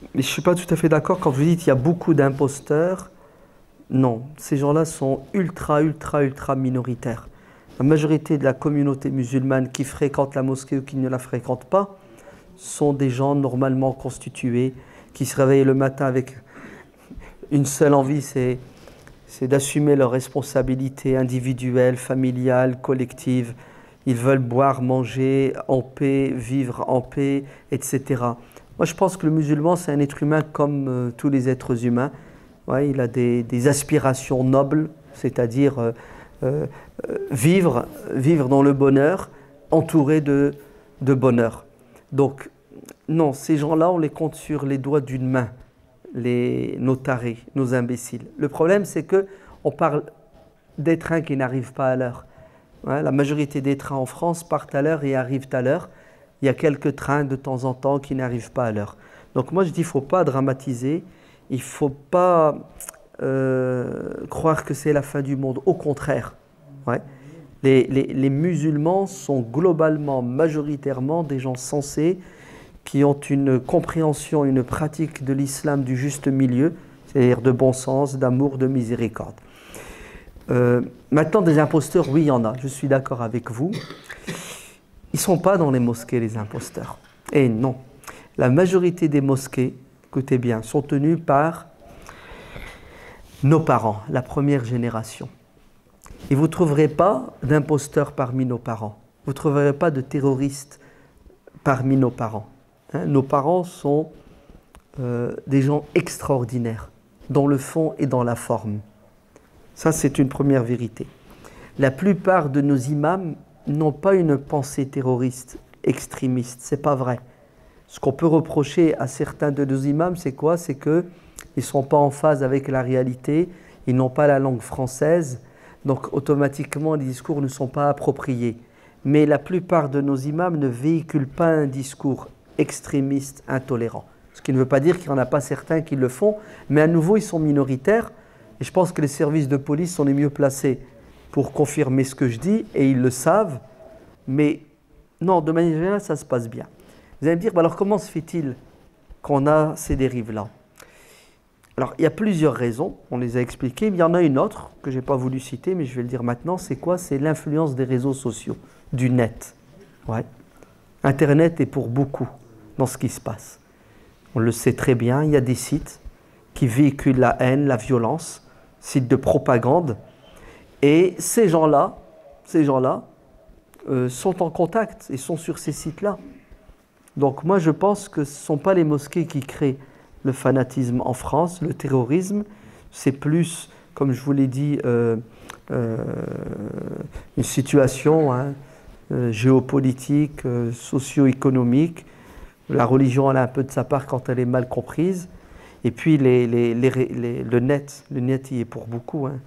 Mais je ne suis pas tout à fait d'accord quand vous dites qu'il y a beaucoup d'imposteurs. Non, ces gens-là sont ultra minoritaires. La majorité de la communauté musulmane qui fréquente la mosquée ou qui ne la fréquente pas sont des gens normalement constitués, qui se réveillent le matin avec une seule envie, c'est d'assumer leurs responsabilités individuelles, familiales, collectives. Ils veulent boire, manger en paix, vivre en paix, etc. Moi, je pense que le musulman, c'est un être humain comme tous les êtres humains. Ouais, il a des aspirations nobles, c'est-à-dire euh, vivre dans le bonheur, entouré de bonheur. Donc, non, ces gens-là, on les compte sur les doigts d'une main, nos tarés, nos imbéciles. Le problème, c'est que on parle des trains qui n'arrivent pas à l'heure. Ouais, la majorité des trains en France partent à l'heure et arrivent à l'heure. Il y a quelques trains de temps en temps qui n'arrivent pas à l'heure. Donc moi, je dis, il ne faut pas dramatiser, il ne faut pas croire que c'est la fin du monde. Au contraire, ouais. Les musulmans sont globalement, majoritairement des gens sensés qui ont une compréhension, une pratique de l'islam du juste milieu, c'est-à-dire de bon sens, d'amour, de miséricorde. Maintenant, des imposteurs, oui, il y en a, je suis d'accord avec vous. Ils ne sont pas dans les mosquées, les imposteurs. Et non, la majorité des mosquées, écoutez bien, sont tenues par nos parents, la première génération. Et vous ne trouverez pas d'imposteurs parmi nos parents. Vous ne trouverez pas de terroristes parmi nos parents. Hein, nos parents sont des gens extraordinaires, dans le fond et dans la forme. Ça, c'est une première vérité. La plupart de nos imams n'ont pas une pensée terroriste, extrémiste. Ce n'est pas vrai. Ce qu'on peut reprocher à certains de nos imams, c'est quoi? C'est qu'ils ne sont pas en phase avec la réalité, ils n'ont pas la langue française, donc automatiquement les discours ne sont pas appropriés. Mais la plupart de nos imams ne véhiculent pas un discours extrémiste, intolérant. Ce qui ne veut pas dire qu'il n'y en a pas certains qui le font, mais à nouveau ils sont minoritaires, et je pense que les services de police sont les mieux placés pour confirmer ce que je dis, et ils le savent, mais non, de manière générale, ça se passe bien. Vous allez me dire, bah alors comment se fait-il qu'on a ces dérives-là? Alors, il y a plusieurs raisons, on les a expliquées, mais il y en a une autre que je n'ai pas voulu citer, mais je vais le dire maintenant, c'est quoi? C'est l'influence des réseaux sociaux, du net. Ouais. Internet est pour beaucoup dans ce qui se passe. On le sait très bien, il y a des sites qui véhiculent la haine, la violence, sites de propagande, et ces gens-là sont en contact et sont sur ces sites-là. Donc moi je pense que ce ne sont pas les mosquées qui créent le fanatisme en France, le terrorisme, c'est plus, comme je vous l'ai dit, une situation géopolitique, socio-économique. La religion elle a un peu de sa part quand elle est mal comprise. Et puis le net y est pour beaucoup. Hein.